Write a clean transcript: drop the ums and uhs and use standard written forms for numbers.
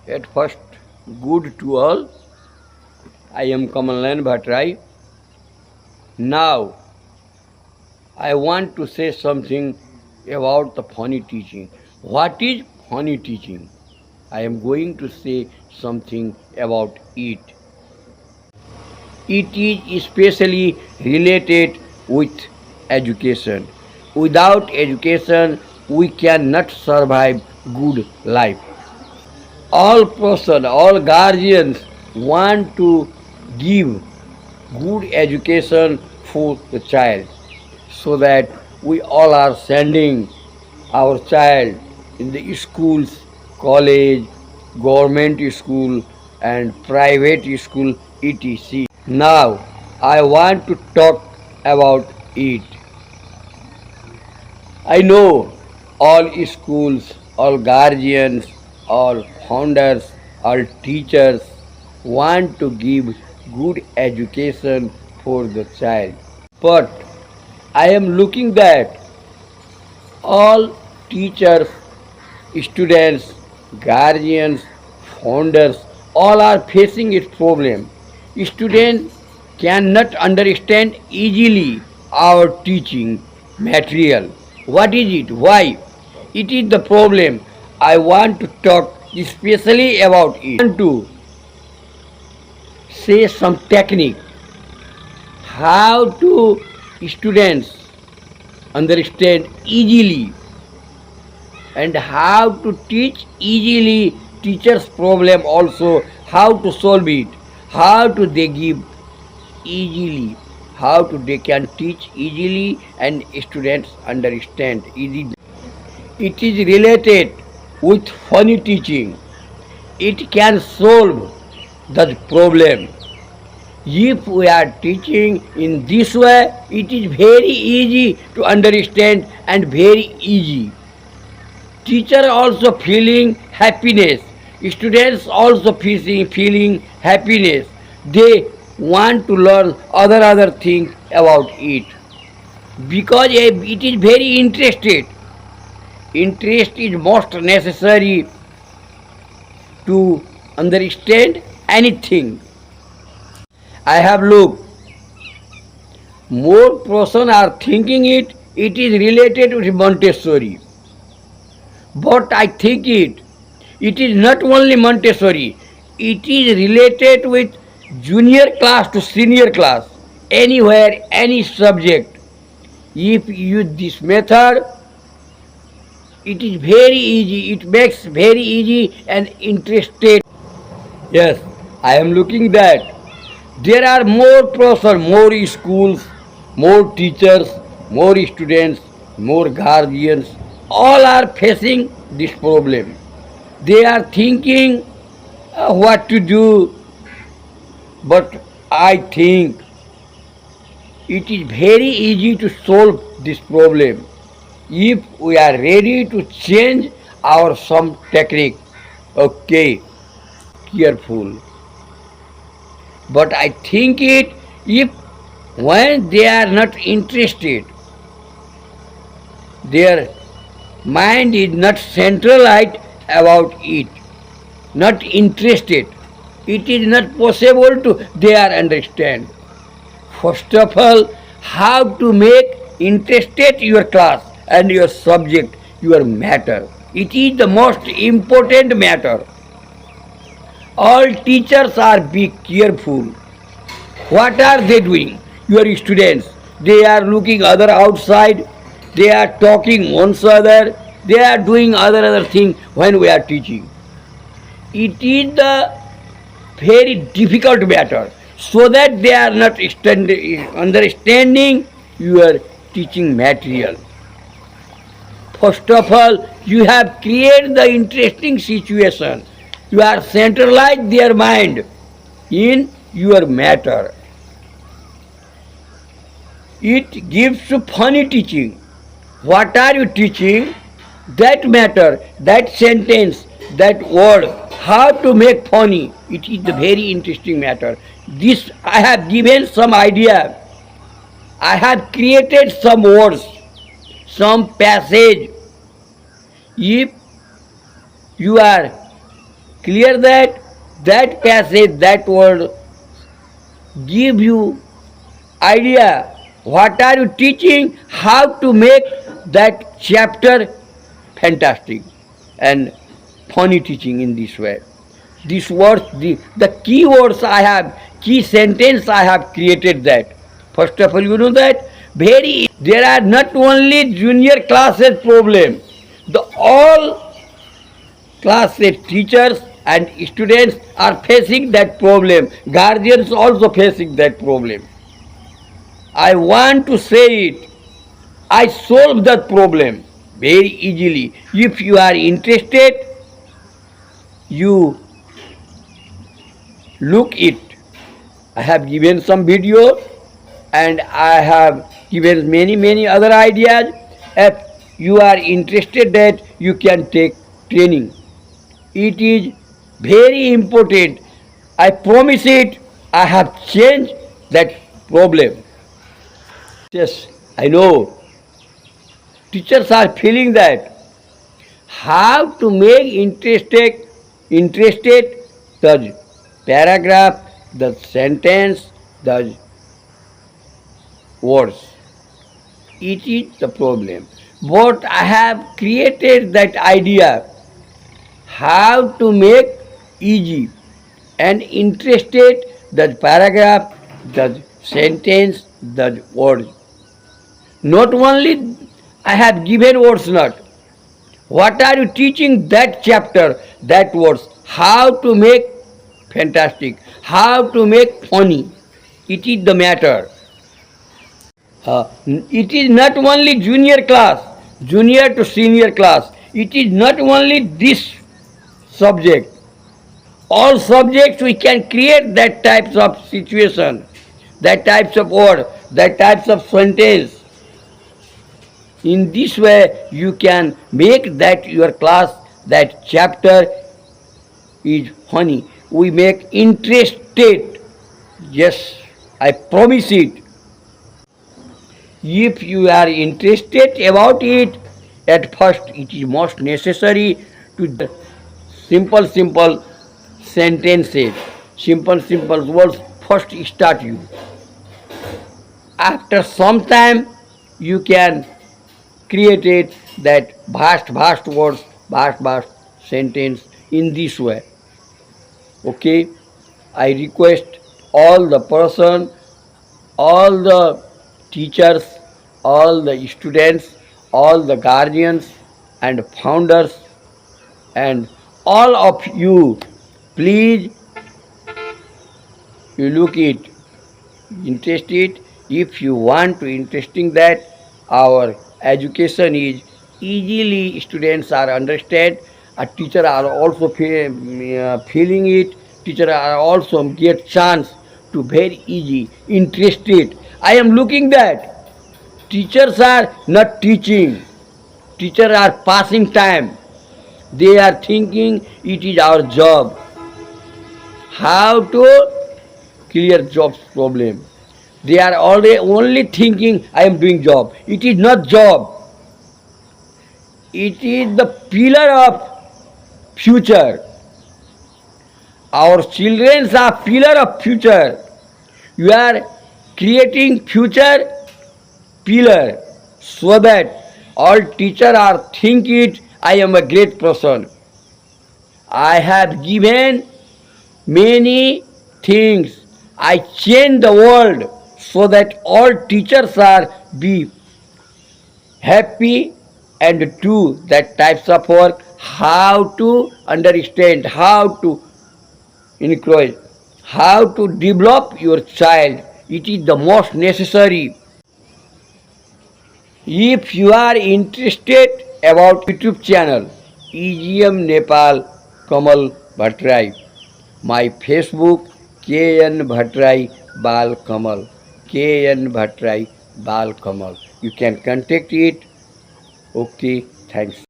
At first, good to all. I am Kamalan Bhattrai. Now, I want to say something about the funny teaching. What is funny teaching? I am going to say something about it. It is especially related with education. Without education, we cannot survive good life. All guardians want to give good education for the child so that we all are sending our child in the schools, college, government school and private school etc. Now I want to talk about it. I know all schools, all guardians, all founders, all teachers want to give good education for the child. But I am looking that all teachers, students, guardians, founders, all are facing its problem. Students cannot understand easily our teaching material. What is it? Why? It is the problem. I want to talk especially about it. I want to say some technique how to students understand easily and how to teach easily teachers problem also how to solve it how to they give easily how to they can teach easily and students understand easily. It is related with funny teaching. It can solve the problem. If we are teaching in this way, it is very easy to understand and very easy. Teacher also feeling happiness. Students also feeling happiness. They want to learn other things about it because it is very interested. Interest is most necessary to understand anything. I have looked. More person are thinking it is related with Montessori. But I think it is not only Montessori, it is related with junior class to senior class, anywhere, any subject. If you use this method, it is very easy, it makes very easy and interested. Yes, I am looking that there are more person, more schools, more teachers, more students, more guardians, all are facing this problem. They are thinking what to do, but I think it is very easy to solve this problem if we are ready to change our some technique. Okay, careful. But I think it if when they are not interested, their mind is not centralized about it, not interested. It is not possible to there understand. First of all, how to make interested your class and your subject, your matter. It is the most important matter. All teachers are be careful. What are they doing? Your students, they are looking other outside, they are talking one other, they are doing other thing when we are teaching. It is the very difficult matter so that they are not understanding your teaching material. First of all, you have created the interesting situation. You are centralized their mind in your matter. It gives you funny teaching. What are you teaching? That matter, that sentence, that word, how to make funny. It is a very interesting matter. This I have given some idea. I have created some words, some passage. If you are clear that passage, that word give you idea what are you teaching, how to make that chapter fantastic and funny teaching in this way. These words, the key words I have, key sentence I have created that. First of all, you know that there are not only junior classes problem, the all classes teachers and students are facing that problem. Guardians also facing that problem. I want to say it. I solve that problem very easily. If you are interested, you look it. I have given some video and I have given many other ideas. If you are interested that you can take training. It is very important. I promise it. I have changed that problem. Yes, I know. Teachers are feeling that. How to make interested the paragraph, the sentence, the words. It is the problem. But I have created that idea how to make easy and interested the paragraph, the sentence, the words. Not only I have given words not. What are you teaching that chapter, that words? How to make fantastic, how to make funny. It is the matter. It is not only junior class, junior to senior class. It is not only this subject. All subjects we can create that types of situation, that types of word, that types of sentence. In this way you can make that your class, that chapter is funny. We make interested. Yes, I promise it. If you are interested about it, at first it is most necessary to simple sentences, simple words first start you. After some time you can create it that vast words, vast sentence in this way. Okay, I request all the person, all the teachers, all the students, all the guardians and founders and all of you, please you look it, interested. If you want to interesting that our education is easily students are understand, a teacher are also feeling it, teacher are also get chance to very easy interested. I am looking that teachers are not teaching, teachers are passing time. They are thinking it is our job, how to clear jobs problem. They are already only thinking I am doing job. It is not job. It is the pillar of future. Our children are pillar of future. You are creating future pillar so that all teachers are think it I am a great person. I have given many things. I change the world so that all teachers are be happy and do that types of work, how to understand, how to encourage, how to develop your child. It is the most necessary. If you are interested about YouTube channel EGM Nepal Kamal Bhattrai, my Facebook KN Bhattrai Bal Kamal, KN Bhattrai Bal Kamal. You can contact it. Okay, thanks.